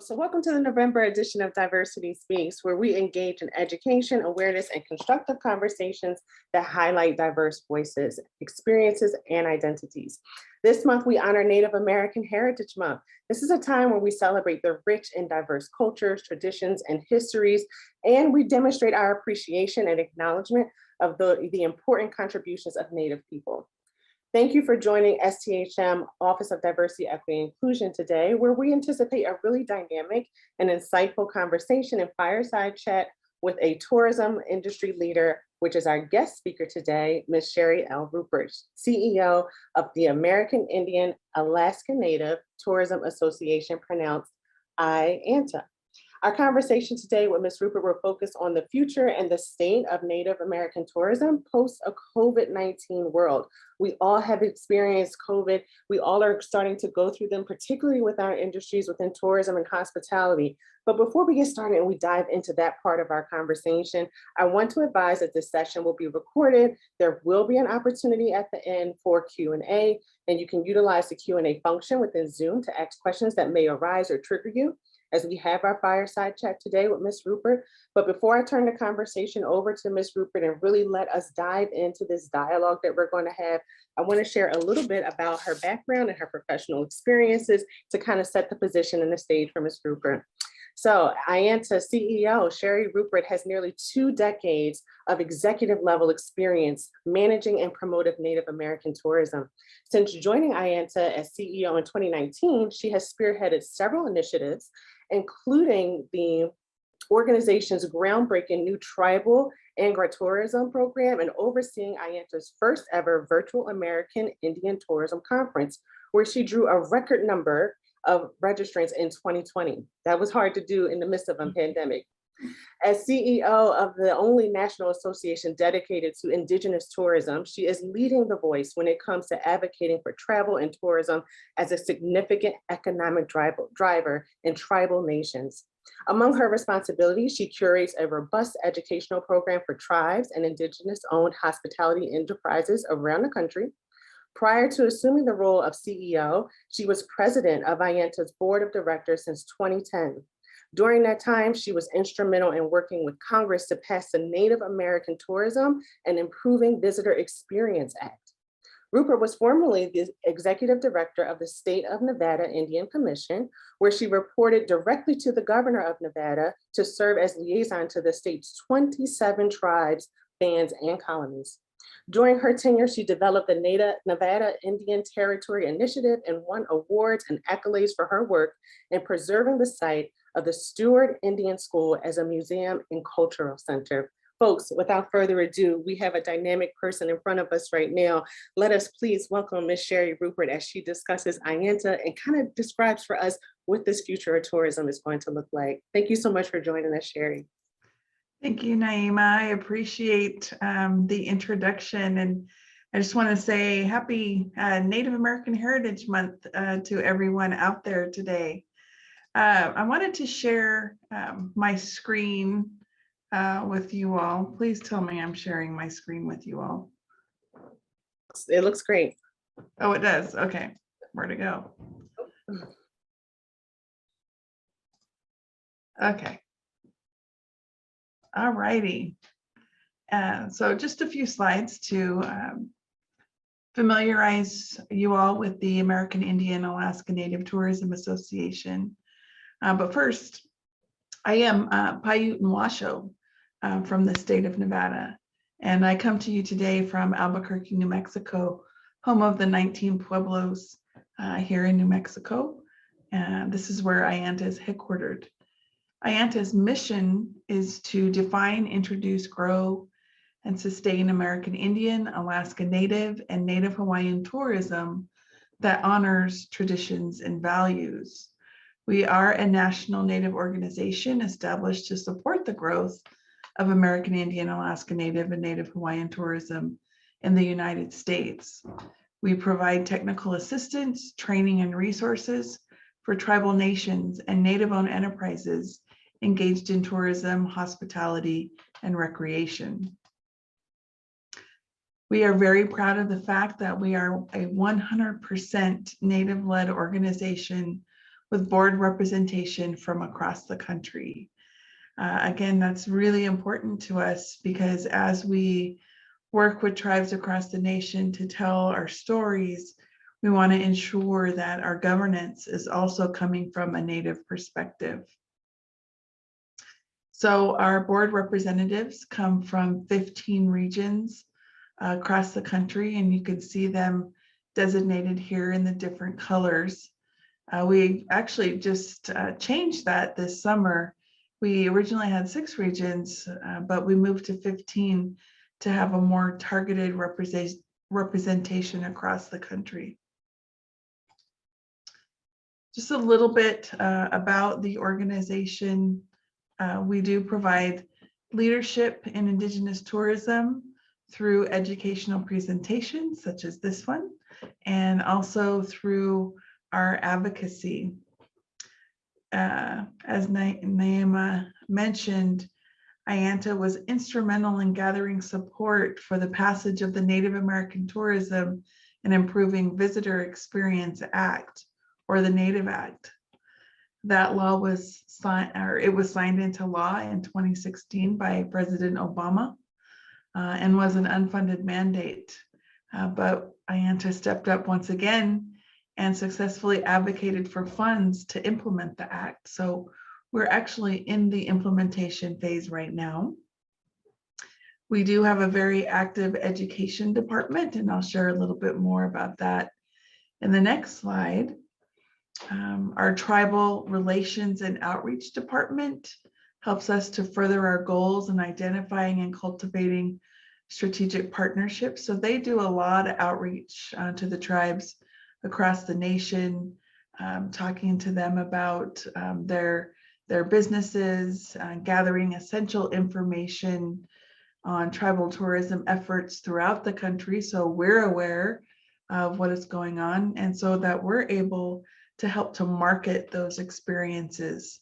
So welcome to the November edition of Diversity Speaks, where we engage in education, awareness, and constructive conversations that highlight diverse voices, experiences, and identities. This month, we honor Native American Heritage Month. This is a time where we celebrate the rich and diverse cultures, traditions, and histories, and we demonstrate our appreciation and acknowledgement of the important contributions of Native people. Thank you for joining STHM Office of Diversity, Equity, and Inclusion today, where we anticipate a really dynamic and insightful conversation and fireside chat with a tourism industry leader, which is our guest speaker today, Ms. Sherry L. Rupert, CEO of the American Indian Alaska Native Tourism Association, pronounced IANTA. Our conversation today with Ms. Rupert will focus on the future and the state of Native American tourism post a COVID-19 world. We all have experienced COVID. We all are starting to go through them, particularly with our industries within tourism and hospitality. But before we get started and we dive into that part of our conversation, I want to advise that this session will be recorded. There will be an opportunity at the end for Q&A, and you can utilize the Q&A function within Zoom to ask questions that may arise or trigger you, as we have our fireside chat today with Ms. Rupert. But before I turn the conversation over to Ms. Rupert and really let us dive into this dialogue that we're going to have, I want to share a little bit about her background and her professional experiences to kind of set the position and the stage for Ms. Rupert. So IANTA CEO Sherry Rupert has nearly 2 decades of executive level experience managing and promoting Native American tourism. Since joining IANTA as CEO in 2019, she has spearheaded several initiatives, including the organization's groundbreaking new tribal agritourism program and overseeing IANTA's first ever virtual American Indian Tourism Conference, where she drew a record number of registrants in 2020. That was hard to do in the midst of a pandemic. As CEO of the only national association dedicated to Indigenous tourism, she is leading the voice when it comes to advocating for travel and tourism as a significant economic driver in tribal nations. Among her responsibilities, she curates a robust educational program for tribes and Indigenous-owned hospitality enterprises around the country. Prior to assuming the role of CEO, she was president of IANTA's board of directors since 2010. During that time, she was instrumental in working with Congress to pass the Native American Tourism and Improving Visitor Experience Act. Rupert was formerly the executive director of the State of Nevada Indian Commission, where she reported directly to the governor of Nevada to serve as liaison to the state's 27 tribes, bands, and colonies. During her tenure, she developed the Nevada Indian Territory Initiative and won awards and accolades for her work in preserving the site of the Stewart Indian School as a museum and cultural center. Folks, without further ado, we have a dynamic person in front of us right now. Let us please welcome Ms. Sherry Rupert as she discusses IANTA and kind of describes for us what this future of tourism is going to look like. Thank you so much for joining us, Sherry. Thank you, Naima. I appreciate the introduction, and I just want to say happy Native American Heritage Month to everyone out there today. I wanted to share my screen with you all. Please tell me I'm sharing my screen with you all. It looks great. Oh, it does. Okay, where to go? Okay. All righty. So just a few slides to familiarize you all with the American Indian Alaska Native Tourism Association. But first, I am Paiute and Washoe from the state of Nevada, and I come to you today from Albuquerque, New Mexico, home of the 19 Pueblos here in New Mexico. And this is where IANTA is headquartered. IANTA's mission is to define, introduce, grow, and sustain American Indian, Alaska Native, and Native Hawaiian tourism that honors traditions and values. We are a national Native organization established to support the growth of American Indian, Alaska Native, and Native Hawaiian tourism in the United States. We provide technical assistance, training, and resources for tribal nations and Native-owned enterprises engaged in tourism, hospitality, and recreation. We are very proud of the fact that we are a 100% Native-led organization with board representation from across the country. Again, that's really important to us because as we work with tribes across the nation to tell our stories, we want to ensure that our governance is also coming from a Native perspective. So our board representatives come from 15 regions across the country, and you can see them designated here in the different colors. We actually just changed that this summer. We originally had 6 regions, but we moved to 15 to have a more targeted representation across the country. Just a little bit about the organization. We do provide leadership in Indigenous tourism through educational presentations such as this one, and also through our advocacy. As Naima mentioned, IANTA was instrumental in gathering support for the passage of the Native American Tourism and Improving Visitor Experience Act, or the Native Act. That law was signed into law in 2016 by President Obama and was an unfunded mandate. But IANTA stepped up once again and successfully advocated for funds to implement the act. So we're actually in the implementation phase right now. We do have a very active education department, and I'll share a little bit more about that in the next slide. Our Tribal Relations and Outreach Department helps us to further our goals in identifying and cultivating strategic partnerships. So they do a lot of outreach to the tribes across the nation, talking to them about their businesses, gathering essential information on tribal tourism efforts throughout the country. So we're aware of what is going on, and so that we're able to help to market those experiences,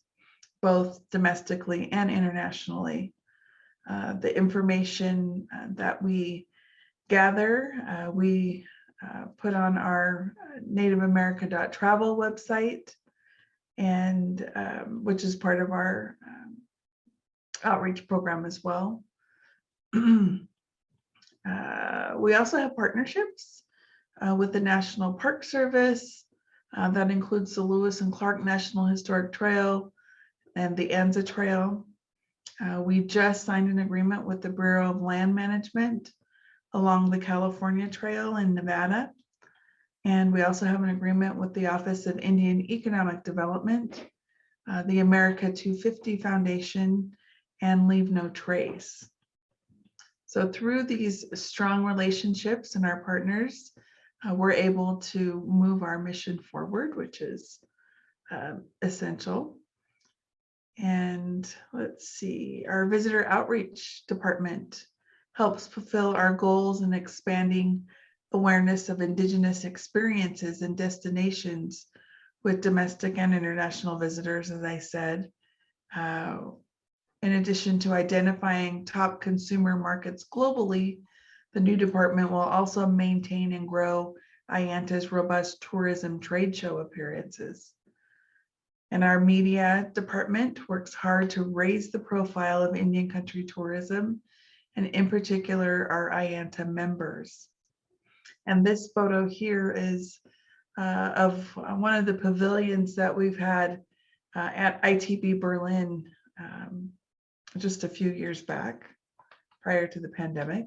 both domestically and internationally. The information that we gather, we put on our nativeamerica.travel website, and which is part of our outreach program as well. We also have partnerships with the National Park Service. That includes the Lewis and Clark National Historic Trail and the Anza Trail. We just signed an agreement with the Bureau of Land Management along the California Trail in Nevada. And we also have an agreement with the Office of Indian Economic Development, the America 250 Foundation, and Leave No Trace. So through these strong relationships and our partners, we're able to move our mission forward, which is essential. And let's see, our Visitor Outreach Department helps fulfill our goals in expanding awareness of Indigenous experiences and destinations with domestic and international visitors, as I said. In addition to identifying top consumer markets globally, the new department will also maintain and grow IANTA's robust tourism trade show appearances. And our media department works hard to raise the profile of Indian country tourism, and in particular, our IANTA members. And this photo here is of one of the pavilions that we've had at ITB Berlin just a few years back, prior to the pandemic.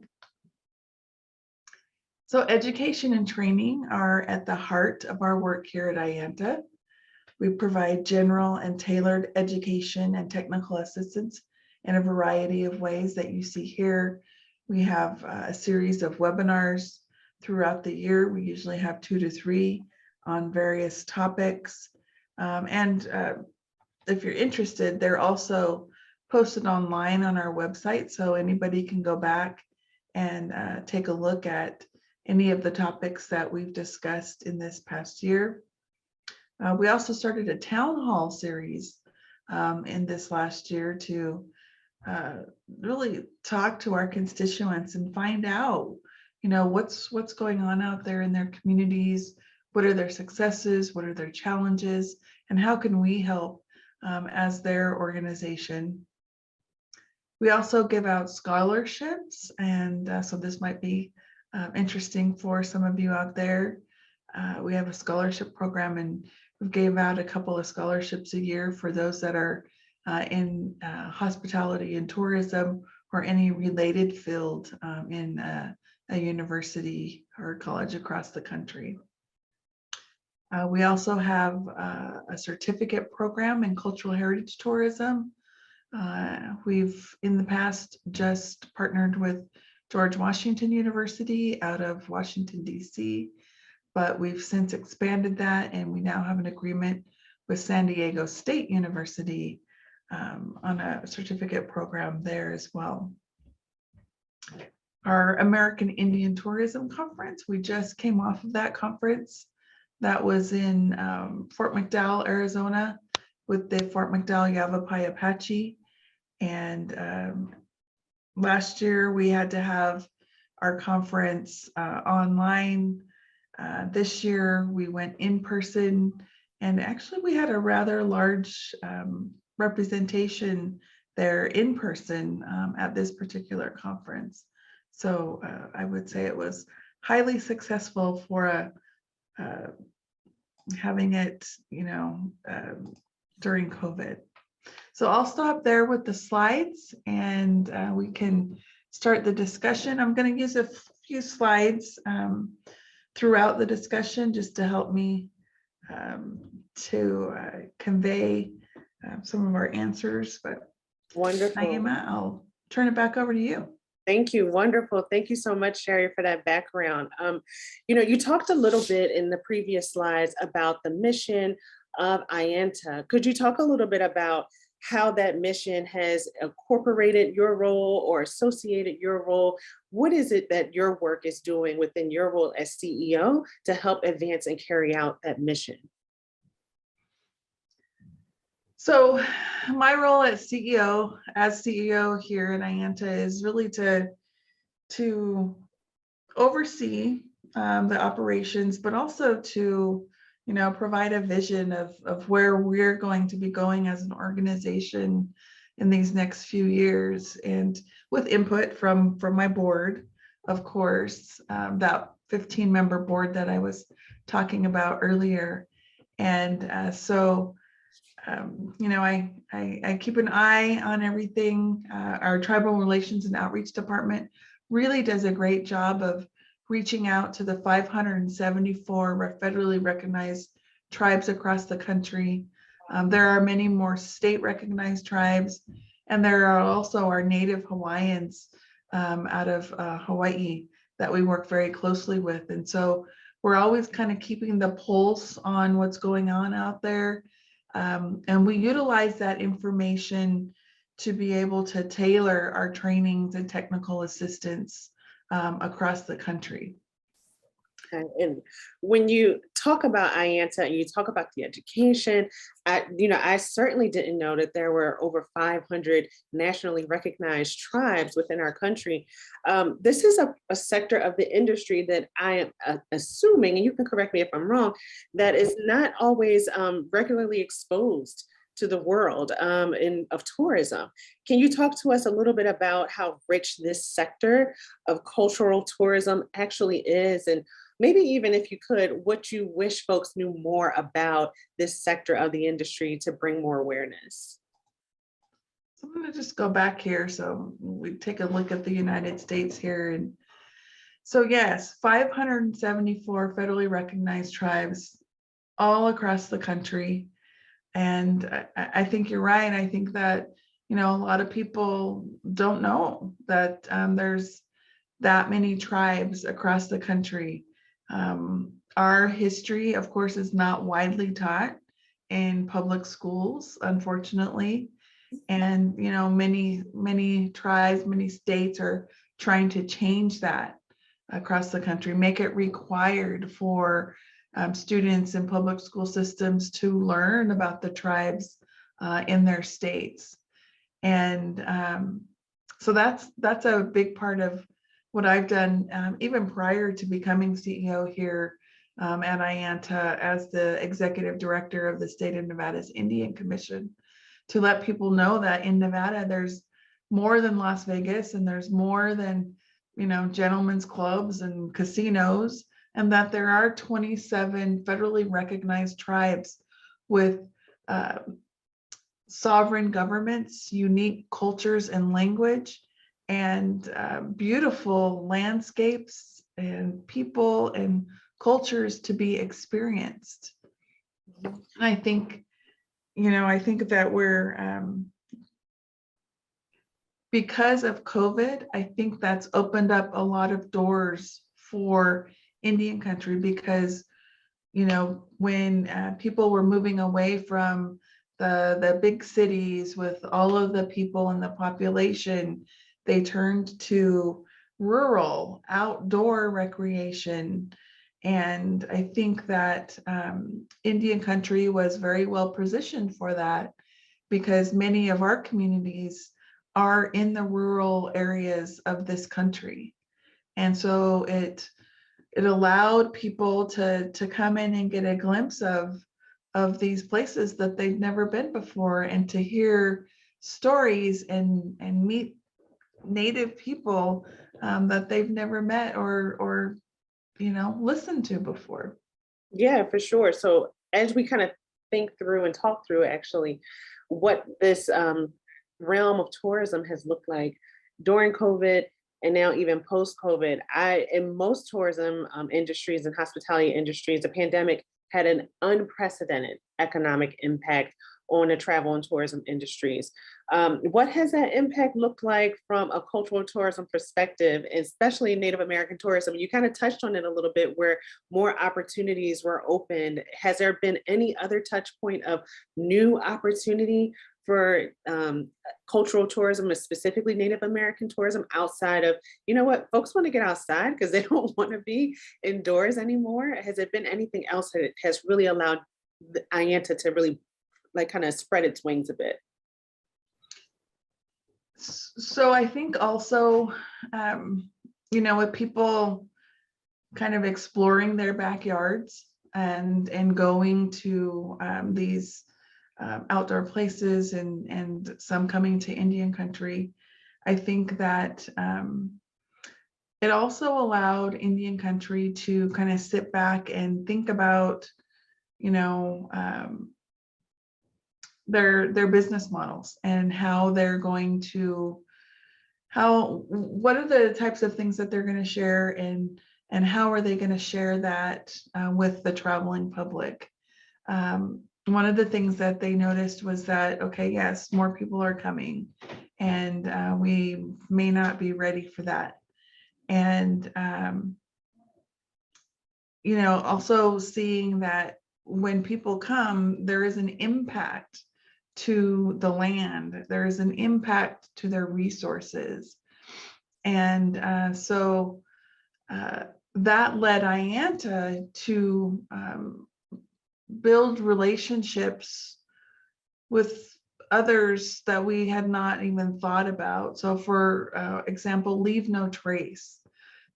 So education and training are at the heart of our work here at IANTA. We provide general and tailored education and technical assistance in a variety of ways that you see here. We have a series of webinars throughout the year. We usually have 2 to 3 on various topics. If you're interested, they're also posted online on our website, so anybody can go back and take a look at any of the topics that we've discussed in this past year. We also started a town hall series in this last year to really talk to our constituents and find out, what's going on out there in their communities, what are their successes, what are their challenges, and how can we help as their organization. We also give out scholarships, and so this might be interesting for some of you out there. We have a scholarship program, and we gave out a couple of scholarships a year for those that are in hospitality and tourism or any related field in a university or college across the country. We also have a certificate program in cultural heritage tourism. We've in the past just partnered with George Washington University out of Washington, D.C., but we've since expanded that, and we now have an agreement with San Diego State University on a certificate program there as well. Our American Indian Tourism Conference, we just came off of that conference. That was in Fort McDowell, Arizona, with the Fort McDowell Yavapai Apache. And last year we had to have our conference online. This year we went in person, and actually we had a rather large representation there in person at this particular conference. So I would say it was highly successful for having it, during COVID. So I'll stop there with the slides, and we can start the discussion. I'm going to use a few slides throughout the discussion just to help me to convey some of our answers. But Wonderful. Naima, I'll turn it back over to you. Thank you. Wonderful. Thank you so much, Sherry, for that background. You talked a little bit in the previous slides about the mission of IANTA. Could you talk a little bit about how that mission has incorporated your role or associated your role? What is it that your work is doing within your role as CEO to help advance and carry out that mission? So my role as CEO here at IANTA is really to oversee the operations, but also to provide a vision of where we're going to be going as an organization in these next few years, and with input from my board, of course, that 15-member board that I was talking about earlier. And I keep an eye on everything. Our Tribal Relations and Outreach Department really does a great job of reaching out to the 574 federally recognized tribes across the country. There are many more state recognized tribes, and there are also our Native Hawaiians out of Hawaii that we work very closely with. And so we're always kind of keeping the pulse on what's going on out there. And we utilize that information to be able to tailor our trainings and technical assistance across the country. Okay. And when you talk about IANTA and you talk about the education, I certainly didn't know that there were over 500 nationally recognized tribes within our country. This is a sector of the industry that I am assuming, and you can correct me if I'm wrong, that is not always regularly exposed to the world of tourism. Can you talk to us a little bit about how rich this sector of cultural tourism actually is, and maybe even if you could, what you wish folks knew more about this sector of the industry to bring more awareness? So I'm going to just go back here. So we take a look at the United States here. And so yes, 574 federally recognized tribes all across the country. And I think you're right. I think that, a lot of people don't know that there's that many tribes across the country. Our history, of course, is not widely taught in public schools, unfortunately. And, many tribes, many states are trying to change that across the country, make it required for students in public school systems to learn about the tribes in their states. And so that's a big part of what I've done, even prior to becoming CEO here at IANTA as the executive director of the state of Nevada's Indian Commission, to let people know that in Nevada, there's more than Las Vegas, and there's more than, gentlemen's clubs and casinos, and that there are 27 federally recognized tribes with sovereign governments, unique cultures and language, and beautiful landscapes and people and cultures to be experienced. And I think, that we're, because of COVID, I think that's opened up a lot of doors for Indian country, because, when people were moving away from the big cities with all of the people and the population, they turned to rural outdoor recreation. And I think that Indian country was very well positioned for that, because many of our communities are in the rural areas of this country. And so it allowed people to come in and get a glimpse of these places that they've never been before, and to hear stories and meet Native people that they've never met or listened to before. Yeah, for sure. So as we kind of think through and talk through actually what this realm of tourism has looked like during COVID and now even post-COVID, in most tourism industries and hospitality industries, the pandemic had an unprecedented economic impact on the travel and tourism industries. What has that impact looked like from a cultural tourism perspective, especially Native American tourism? You kind of touched on it a little bit, where more opportunities were opened. Has there been any other touch point of new opportunity for cultural tourism, and specifically Native American tourism, outside of, folks want to get outside because they don't want to be indoors anymore? Has it been anything else that has really allowed the IANTA to really kind of spread its wings a bit? So I think also, with people kind of exploring their backyards and going to these outdoor places, and some coming to Indian country, I think that it also allowed Indian country to kind of sit back and think about, their business models, and how they're going to, what are the types of things that they're going to share, and how are they going to share that with the traveling public. One of the things that they noticed was that, okay, yes, more people are coming, and we may not be ready for that. And, also seeing that when people come, there is an impact to the land, there is an impact to their resources. And so that led IANTA to build relationships with others that we had not even thought about. So for example, Leave No Trace.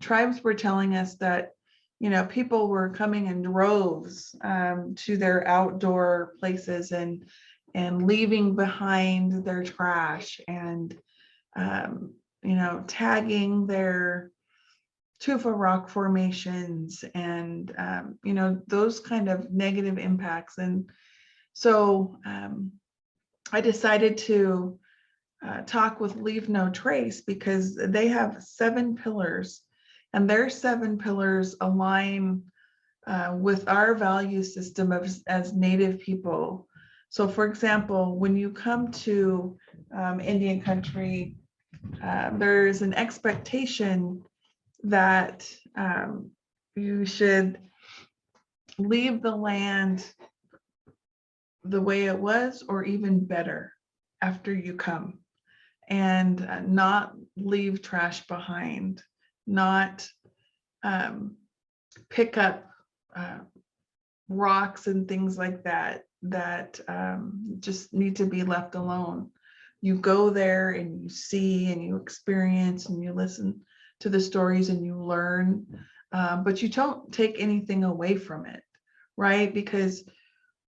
Tribes were telling us that, people were coming in droves to their outdoor places, and leaving behind their trash, and tagging their tufa rock formations, and those kind of negative impacts. And so I decided to talk with Leave No Trace, because they have 7 pillars, and their 7 pillars align with our value system as Native people. So for example, when you come to Indian country, there's an expectation that you should leave the land the way it was, or even better, after you come, and not leave trash behind, not pick up rocks and things like that just need to be left alone. You go there and you see and you experience and you listen to the stories and you learn but you don't take anything away from it, right? Because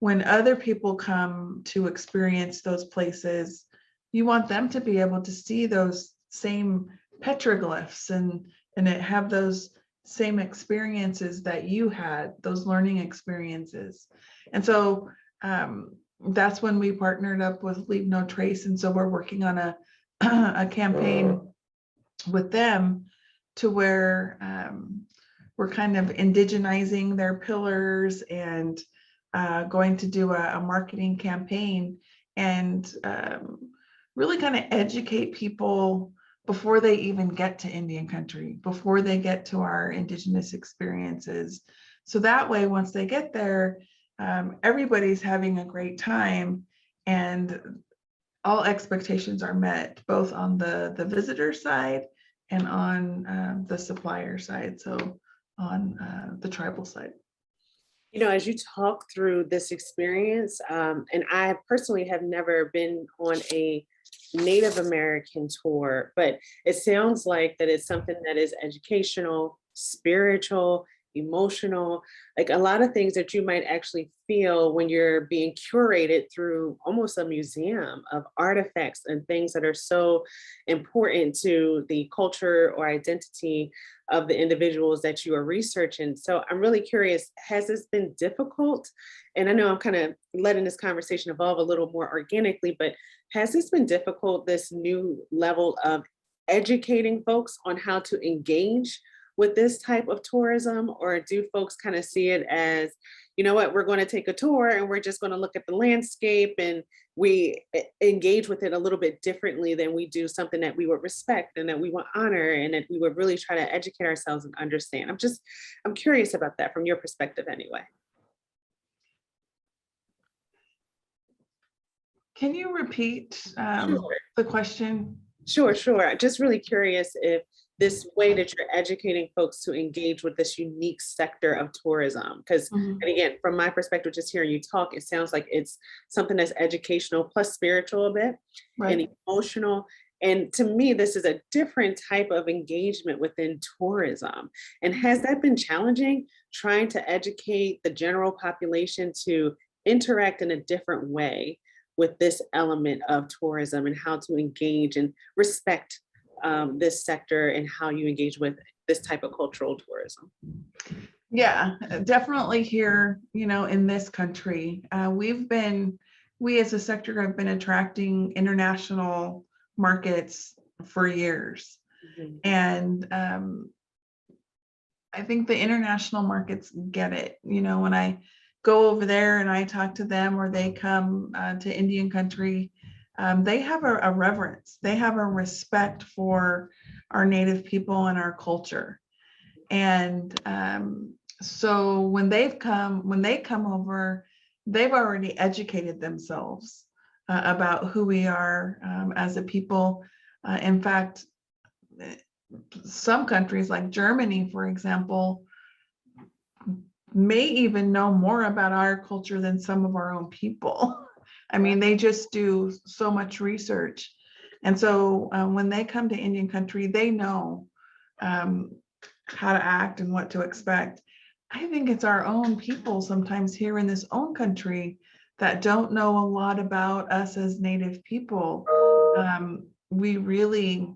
when other people come to experience those places, you want them to be able to see those same petroglyphs and have those same experiences that you had, those learning experiences. And so that's when we partnered up with Leave No Trace. And so we're working on a campaign with them to where we're kind of indigenizing their pillars and going to do a marketing campaign and really kind of educate people before they even get to Indian country, before they get to our indigenous experiences. So that way, once they get there, everybody's having a great time and all expectations are met, both on the visitor side and on the supplier side, so on the tribal side. You know, as you talk through this experience, and I personally have never been on a Native American tour, but it sounds like that it's something that is educational, spiritual, emotional, like a lot of things that you might actually feel when you're being curated through almost a museum of artifacts and things that are so important to the culture or identity of the individuals that you are researching. So I'm really curious, has this been difficult? And I know I'm kind of letting this conversation evolve a little more organically, but has this been difficult, this new level of educating folks on how to engage with this type of tourism? Or do folks kind of see it as, you know what, we're going to take a tour and we're just going to look at the landscape and we engage with it a little bit differently than we do something that we would respect and that we would honor and that we would really try to educate ourselves and understand? I'm curious about that from your perspective anyway. Can you repeat Sure. the question? Sure. Just really curious if this way that you're educating folks to engage with this unique sector of tourism, because, Mhm. and again, from my perspective, just hearing you talk, it sounds like it's something that's educational plus spiritual a bit and Right. emotional. And to me, this is a different type of engagement within tourism. And has that been challenging, trying to educate the general population to interact in a different way with this element of tourism and how to engage and respect this sector and how you engage with this type of cultural tourism? Yeah, definitely here, in this country, we as a sector have been attracting international markets for years. Mhm. And I think the international markets get it. When I go over there and I talk to them or they come to Indian country, they have a reverence, they have a respect for our native people and our culture. And so when they come over, they've already educated themselves about who we are as a people. In fact, some countries like Germany, for example, may even know more about our culture than some of our own people. I mean, they just do so much research. And so when they come to Indian country, they know how to act and what to expect. I think it's our own people sometimes here in this own country that don't know a lot about us as Native people. We really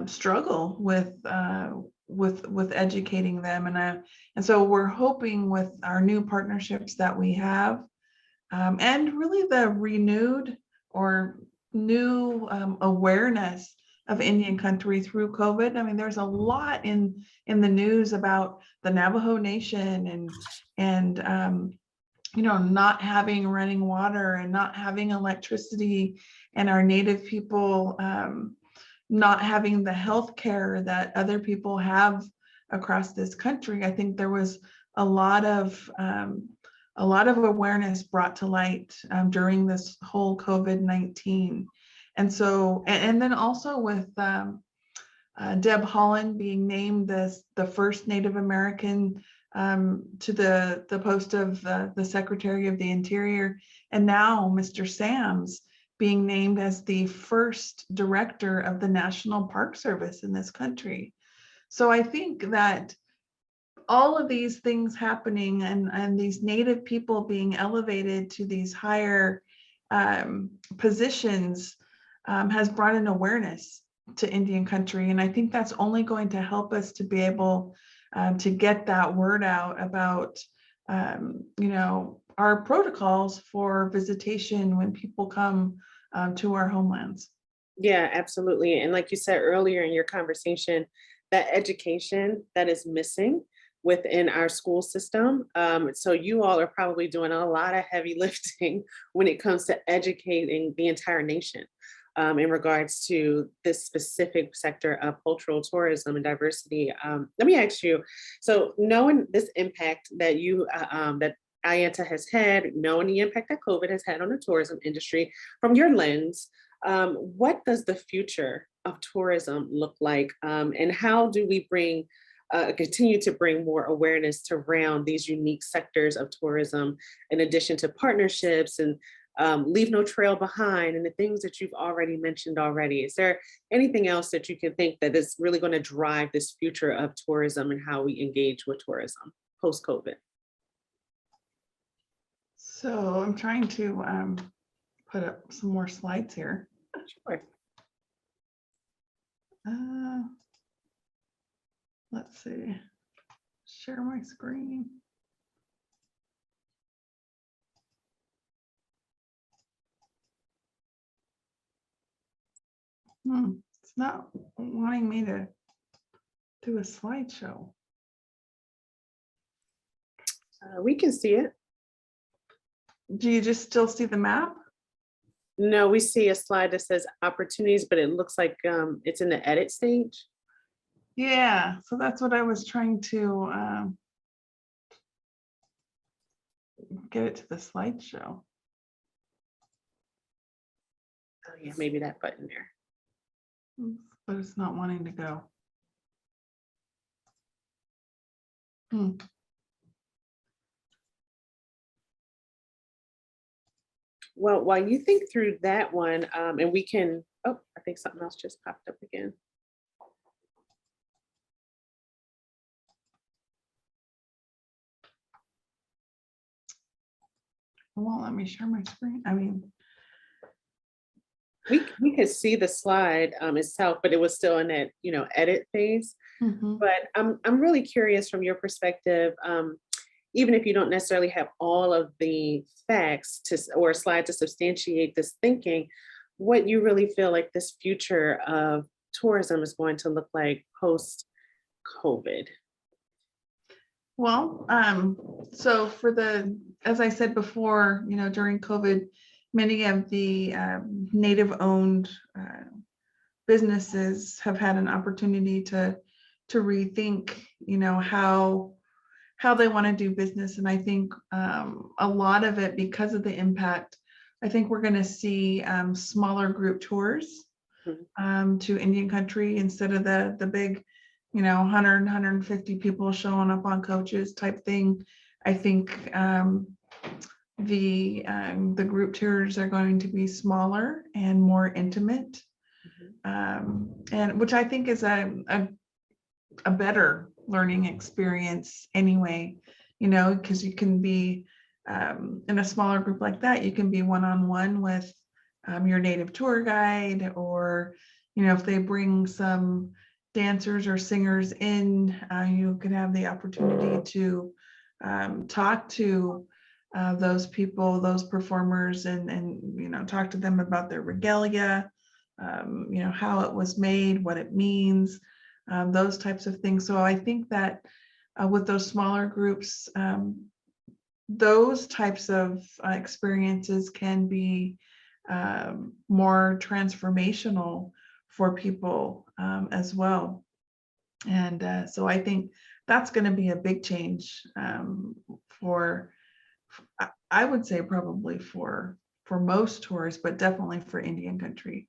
struggle with educating them, and so we're hoping with our new partnerships that we have, and really the renewed or new awareness of Indian country through COVID. I mean, there's a lot in the news about the Navajo Nation and not having running water and not having electricity, and our Native people not having the health care that other people have across this country. I think there was a lot of awareness brought to light during this whole COVID-19. And so, and then also with Deb Haaland being named the first Native American to the post of the Secretary of the Interior, and now Mr. Sams being named as the first director of the National Park Service in this country. So I think that all of these things happening and these Native people being elevated to these higher positions has brought an awareness to Indian country. And I think that's only going to help us to be able to get that word out about, our protocols for visitation when people come to our homelands. Yeah, absolutely. And like you said earlier in your conversation, that education that is missing within our school system. So you all are probably doing a lot of heavy lifting when it comes to educating the entire nation in regards to this specific sector of cultural tourism and diversity. Let me ask you, so knowing this impact that that IANTA has had, knowing the impact that COVID has had on the tourism industry, from your lens, what does the future of tourism look like? And how do we continue to bring more awareness to around these unique sectors of tourism, in addition to partnerships and leave no trail behind and the things that you've already mentioned already? Is there anything else that you can think that is really going to drive this future of tourism and how we engage with tourism post-COVID? So I'm trying to put up some more slides here. Sure. Let's see, share my screen. It's not wanting me to do a slideshow. We can see it. Do you just still see the map? No, we see a slide that says opportunities, but it looks like it's in the edit stage. Yeah, so that's what I was trying to get it to the slideshow. Oh yeah, maybe that button there. But it's not wanting to go. Well, while you think through that one, and we can, oh, I think something else just popped up again. It won't let me share my screen. I mean, we could see the slide itself, but it was still in that, edit phase. But I'm really curious from your perspective, even if you don't necessarily have all of the facts or a slide to substantiate this thinking, what you really feel like this future of tourism is going to look like post-COVID. well, so as I said before, during COVID, many of the Native-owned businesses have had an opportunity to rethink, how they want to do business. And I think a lot of it, because of the impact, I think we're going to see smaller group tours to Indian country instead of the big, 100, 150 people showing up on coaches type thing. I think the group tours are going to be smaller and more intimate, and which I think is a better learning experience anyway, because you can be in a smaller group like that, you can be one-on-one with your native tour guide, or if they bring some dancers or singers in, you can have the opportunity to talk to those people, those performers, and talk to them about their regalia, how it was made, what it means, those types of things. So I think that with those smaller groups, those types of experiences can be more transformational for people as well. And so I think that's going to be a big change for, I would say probably for most tourists, but definitely for Indian country.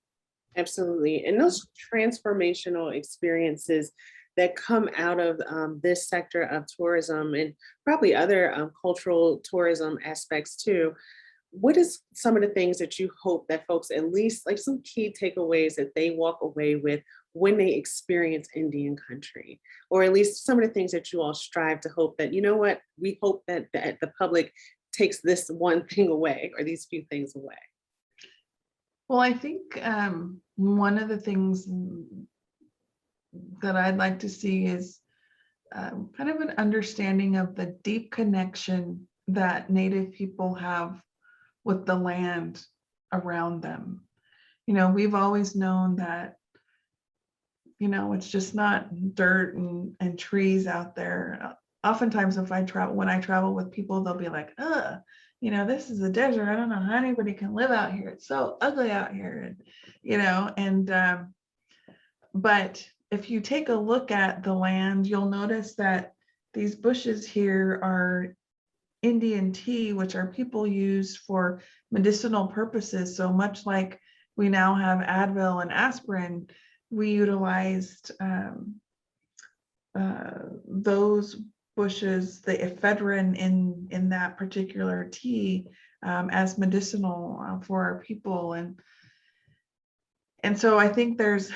Absolutely. And those transformational experiences that come out of this sector of tourism, and probably other cultural tourism aspects too, what is some of the things that you hope that folks, at least like some key takeaways that they walk away with when they experience Indian country, or at least some of the things that you all strive to hope that, you know what, we hope that the public takes this one thing away or these few things away? Well, I think one of the things that I'd like to see is kind of an understanding of the deep connection that Native people have with the land around them. You know, we've always known that, you know, it's just not dirt and trees out there. Oftentimes, when I travel with people, they'll be like, you know, this is a desert. I don't know how anybody can live out here. It's so ugly out here. And, you know, but if you take a look at the land, you'll notice that these bushes here are Indian tea, which our people use for medicinal purposes. So much like we now have Advil and aspirin, we utilized those bushes, the ephedrine in that particular tea, as medicinal for our people. And so I think there's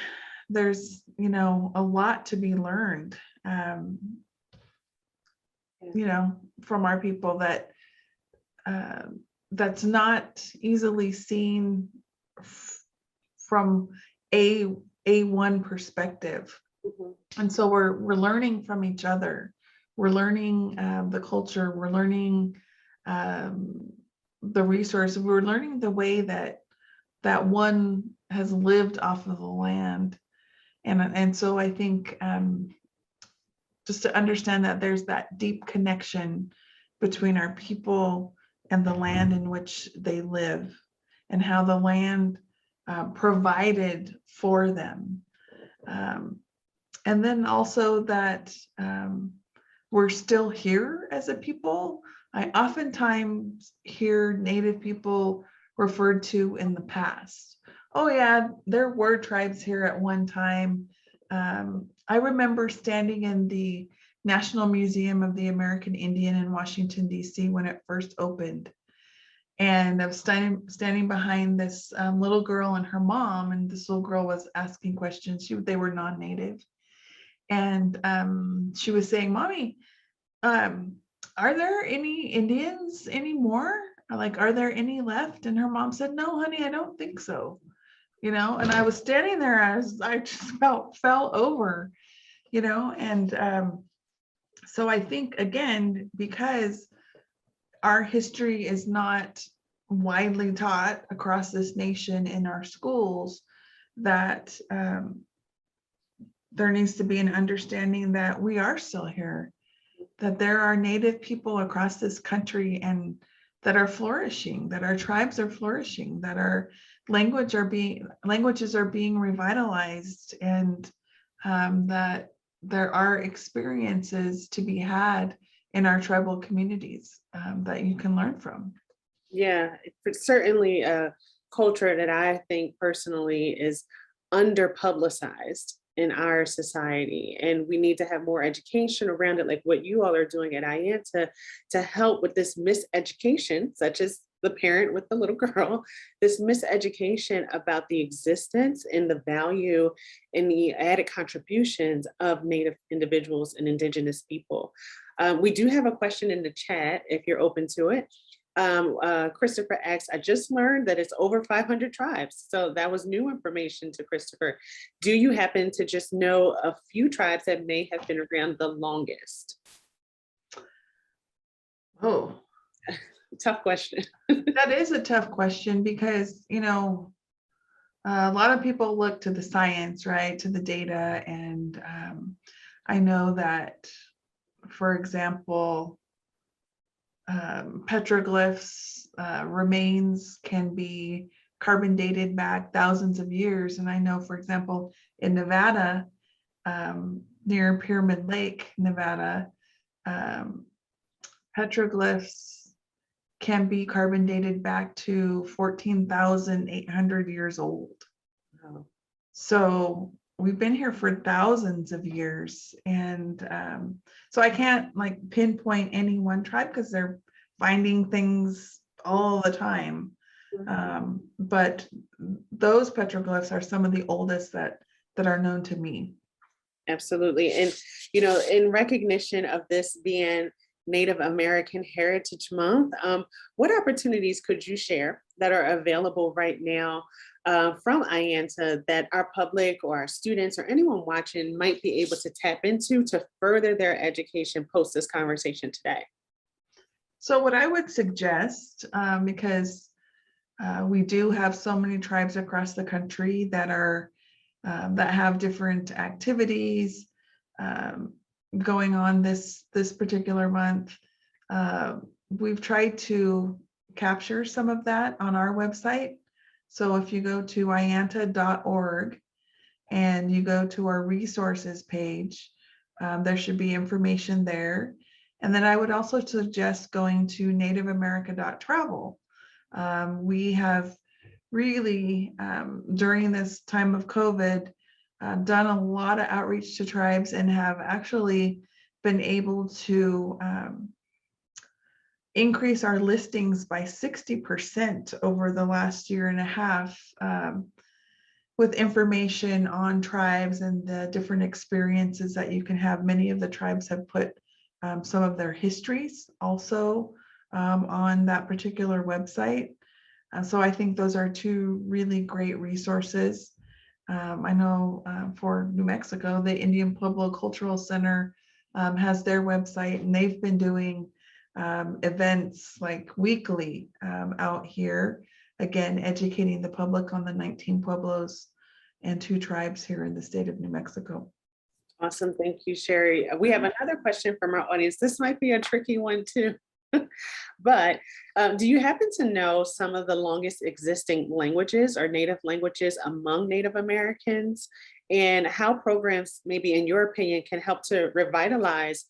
you know, a lot to be learned, you know, from our people that that's not easily seen from one perspective. Mhm. And so we're learning from each other. We're learning the culture. We're learning the resources. We're learning the way that one has lived off of the land. And so I think just to understand that there's that deep connection between our people and the land in which they live, and how the land provided for them. And then also that we're still here as a people. I oftentimes hear Native people referred to in the past. Oh yeah, there were tribes here at one time. I remember standing in the National Museum of the American Indian in Washington, D.C. when it first opened. And I was standing behind this little girl and her mom, and this little girl was asking questions. They were non-Native. And she was saying, Mommy, are there any Indians anymore? Like, are there any left? And her mom said, No, honey, I don't think so. You know, and I was standing there as I just fell over, you know, and so I think, again, because our history is not widely taught across this nation in our schools, that there needs to be an understanding that we are still here, that there are Native people across this country and that are flourishing, that our tribes are flourishing, that our languages are being revitalized, and that there are experiences to be had in our tribal communities that you can learn from. Yeah, it's certainly a culture that I think personally is under publicized in our society, and we need to have more education around it, like what you all are doing at IAN to help with this miseducation, such as the parent with the little girl, this miseducation about the existence and the value and the added contributions of Native individuals and Indigenous people. We do have a question in the chat if you're open to it. Christopher asks, I just learned that it's over 500 tribes. So that was new information to Christopher. Do you happen to just know a few tribes that may have been around the longest? Oh, tough question. That is a tough question because, you know, a lot of people look to the science, right, to the data. And I know that, for example, petroglyphs remains can be carbon dated back thousands of years. And I know, for example, in Nevada, near Pyramid Lake, Nevada, petroglyphs can be carbon dated back to 14,800 years old. Wow. So we've been here for thousands of years. And so I can't like pinpoint any one tribe because they're finding things all the time. But those petroglyphs are some of the oldest that are known to me. Absolutely. And, in recognition of this being Native American Heritage Month, what opportunities could you share that are available right now from IANTA that our public or our students or anyone watching might be able to tap into to further their education post this conversation today? So what I would suggest, because we do have so many tribes across the country that are that have different activities going on this particular month. We've tried to capture some of that on our website. So if you go to ianta.org and you go to our resources page, there should be information there. And then I would also suggest going to nativeamerica.travel. We have really, during this time of COVID, done a lot of outreach to tribes and have actually been able to increase our listings by 60% over the last year and a half, with information on tribes and the different experiences that you can have. Many of the tribes have put some of their histories also on that particular website. So I think those are two really great resources. I know for New Mexico, the Indian Pueblo Cultural Center has their website, and they've been doing events like weekly out here, again, educating the public on the 19 Pueblos and 2 tribes here in the state of New Mexico. Awesome. Thank you, Sherry. We have another question from our audience. This might be a tricky one too. But do you happen to know some of the longest existing languages or native languages among Native Americans, and how programs, maybe in your opinion, can help to revitalize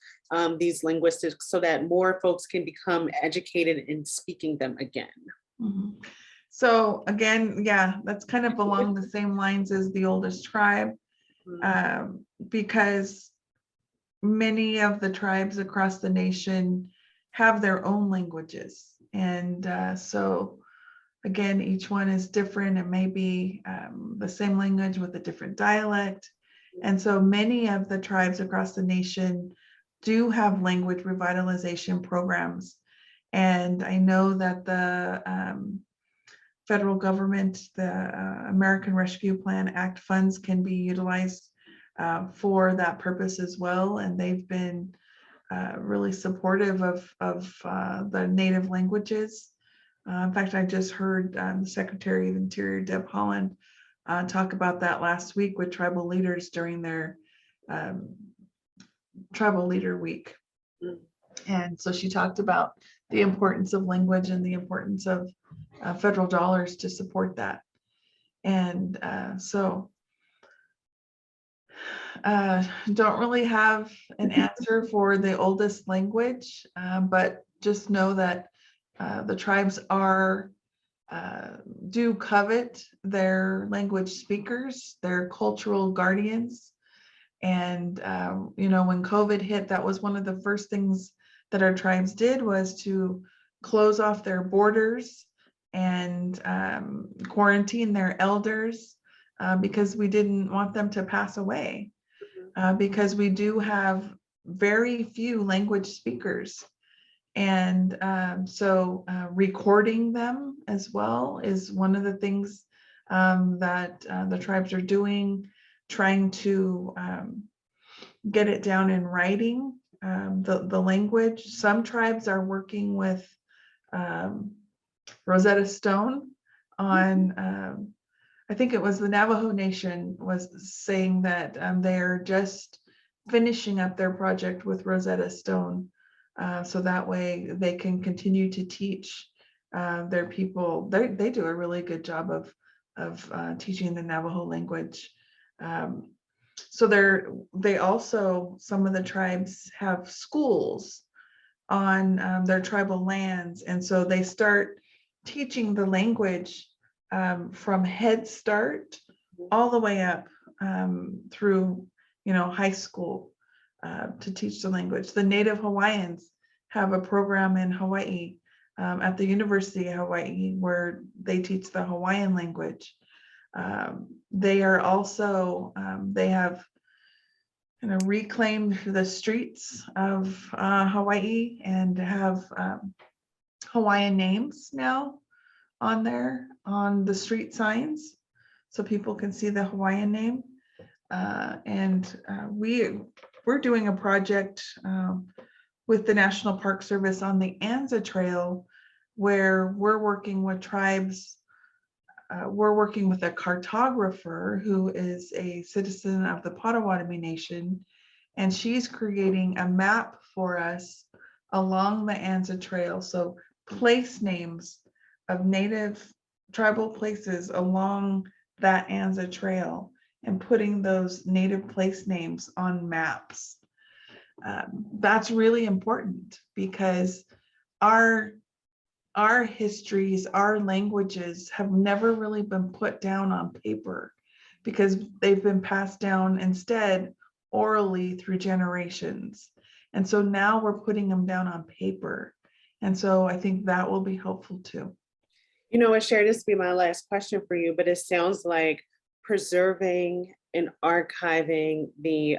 these linguistics so that more folks can become educated in speaking them again? Mhm. So again, yeah, that's kind of along the same lines as the oldest tribe, because many of the tribes across the nation have their own languages. And so again, each one is different. It may be the same language with a different dialect. And so many of the tribes across the nation do have language revitalization programs. And I know that the federal government, the American Rescue Plan Act funds can be utilized for that purpose as well. And they've been really supportive of the native languages. In fact, I just heard the Secretary of Interior, Deb Haaland, talk about that last week with tribal leaders during their Tribal Leader Week. And so she talked about the importance of language and the importance of federal dollars to support that. And don't really have an answer for the oldest language, but just know that the tribes do covet their language speakers, their cultural guardians. And when COVID hit, that was one of the first things that our tribes did, was to close off their borders and quarantine their elders, because we didn't want them to pass away, because we do have very few language speakers. And so recording them as well is one of the things that the tribes are doing, trying to get it down in writing, the language. Some tribes are working with Rosetta Stone on, I think it was the Navajo Nation was saying that they're just finishing up their project with Rosetta Stone. So that way they can continue to teach their people. They do a really good job of teaching the Navajo language. So they also, some of the tribes have schools on their tribal lands. And so they start teaching the language from Head Start all the way up through, high school to teach the language. The Native Hawaiians have a program in Hawaii at the University of Hawaii, where they teach the Hawaiian language. They are also, they have kind of reclaimed the streets of Hawaii and have Hawaiian names now on there, on the street signs, so people can see the Hawaiian name. We're doing a project with the National Park Service on the Anza Trail, where we're working with tribes. We're working with a cartographer who is a citizen of the Potawatomi Nation, and she's creating a map for us along the Anza Trail. So place names of native tribal places along that Anza Trail, and putting those native place names on maps. That's really important, because our histories, our languages have never really been put down on paper, because they've been passed down instead orally through generations. And so now we're putting them down on paper. And so I think that will be helpful too. You know what, Sherry, this will be my last question for you, but it sounds like preserving and archiving the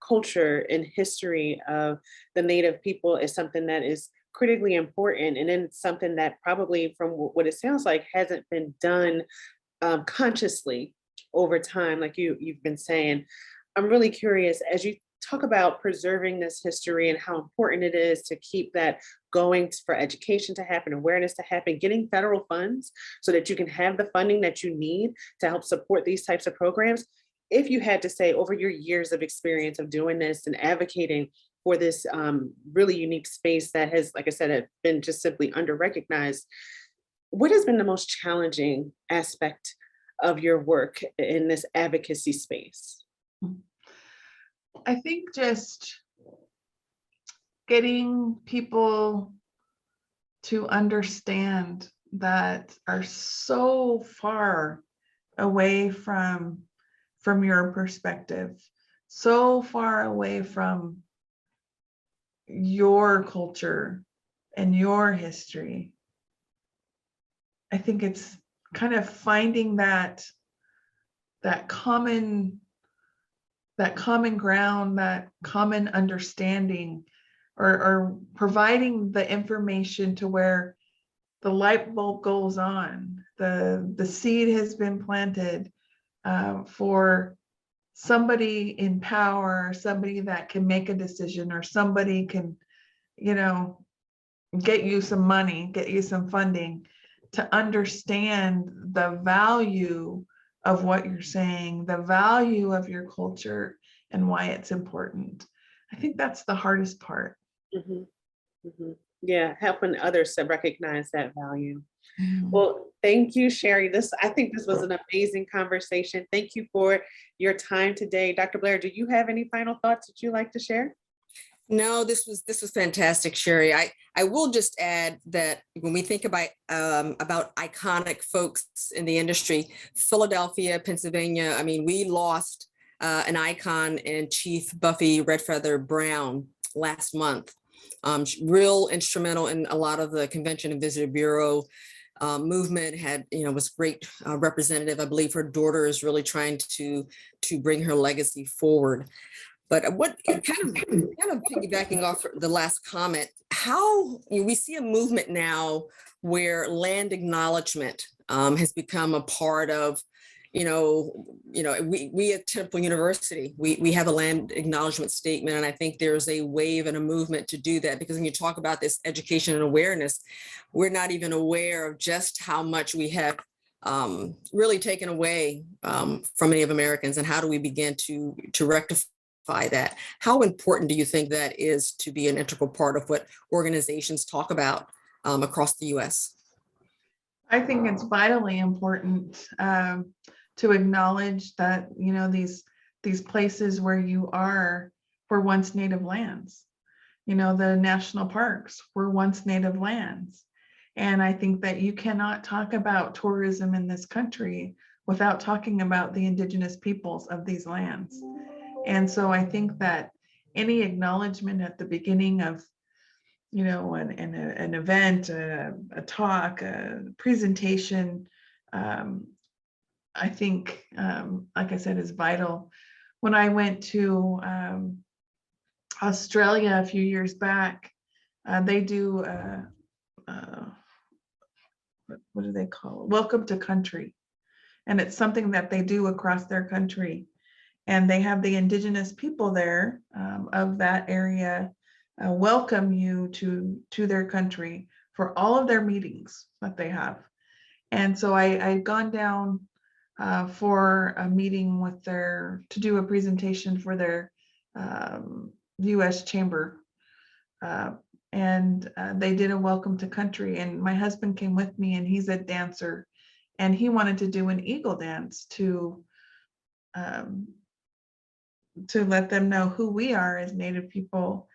culture and history of the Native people is something that is critically important, and then it's something that probably, from what it sounds like, hasn't been done consciously over time, like you've been saying. I'm really curious, as you talk about preserving this history and how important it is to keep that going, for education to happen, awareness to happen, getting federal funds so that you can have the funding that you need to help support these types of programs. If you had to say, over your years of experience of doing this and advocating for this really unique space that has, like I said, have been just simply under-recognized, what has been the most challenging aspect of your work in this advocacy space? I think just getting people to understand that are so far away from your perspective, so far away from your culture and your history. I think it's kind of finding that common ground, that common understanding, or providing the information to where the light bulb goes on, the seed has been planted for somebody in power, somebody that can make a decision, or somebody can, get you some money, get you some funding, to understand the value of what you're saying, the value of your culture, and why it's important. I think that's the hardest part. Mm-hmm. Mm-hmm. Yeah, helping others to recognize that value. Well, thank you, Sherry. I think this was an amazing conversation. Thank you for your time today. Dr. Blair, do you have any final thoughts that you'd like to share? No, this was fantastic, Sherry. I will just add that when we think about iconic folks in the industry, Philadelphia, Pennsylvania, I mean, we lost an icon in Chief Buffy Redfeather Brown last month. Real instrumental in a lot of the Convention and Visitor Bureau movement, was great representative. I believe her daughter is really trying to bring her legacy forward. But what kind of piggybacking off the last comment, how we see a movement now where land acknowledgement has become a part of, we at Temple University, we have a land acknowledgement statement, and I think there's a wave and a movement to do that, because when you talk about this education and awareness, we're not even aware of just how much we have really taken away from Native Americans, and how do we begin to rectify that? How important do you think that is to be an integral part of what organizations talk about across the U.S.? I think it's vitally important to acknowledge that, these places where you are were once native lands. The national parks were once native lands. And I think that you cannot talk about tourism in this country without talking about the indigenous peoples of these lands. And so I think that any acknowledgement at the beginning of an event, a talk, a presentation, I think, like I said, is vital. When I went to Australia a few years back, they do, what do they call it? Welcome to country. And it's something that they do across their country. And they have the indigenous people there of that area welcome you to their country for all of their meetings that they have. And so I'd gone down for a meeting with to do a presentation for their US Chamber. And they did a welcome to country, and my husband came with me, and he's a dancer, and he wanted to do an eagle dance to let them know who we are as Native people.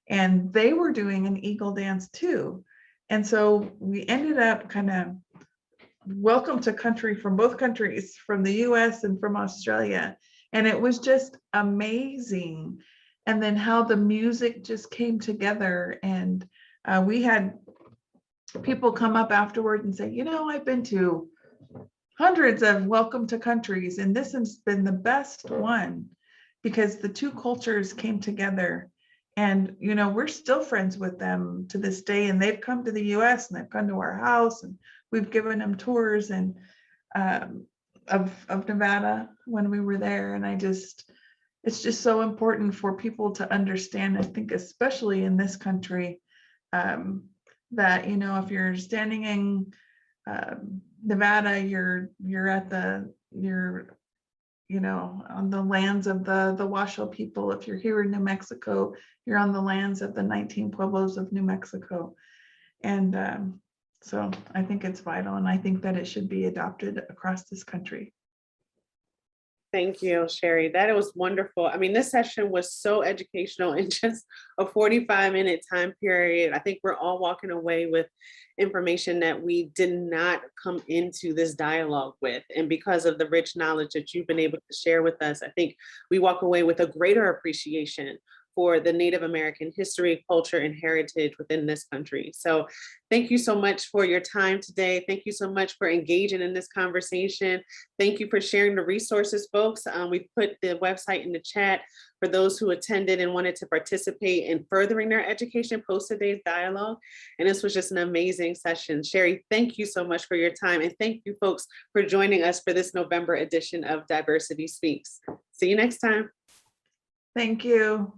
And they were doing an eagle dance too. And so we ended up kind of welcome to country from both countries, from the US and from Australia. And it was just amazing. And then how the music just came together. And we had people come up afterward and say, I've been to hundreds of welcome to countries, and this has been the best one because the two cultures came together. And, we're still friends with them to this day. And they've come to the US and they've come to our house, and we've given them tours and of Nevada when we were there. And it's just so important for people to understand, I think, especially in this country, that, if you're standing in Nevada, you're on the lands of the Washoe people. If you're here in New Mexico, you're on the lands of the 19 pueblos of New Mexico. And so I think it's vital, and I think that it should be adopted across this country. Thank you, Sherry. That was wonderful. I mean, this session was so educational in just a 45-minute time period. I think we're all walking away with information that we did not come into this dialogue with. And because of the rich knowledge that you've been able to share with us, I think we walk away with a greater appreciation for the Native American history, culture, and heritage within this country. So thank you so much for your time today. Thank you so much for engaging in this conversation. Thank you for sharing the resources, folks. We put the website in the chat for those who attended and wanted to participate in furthering their education post today's dialogue. And this was just an amazing session. Sherry, thank you so much for your time. And thank you, folks, for joining us for this November edition of Diversity Speaks. See you next time. Thank you.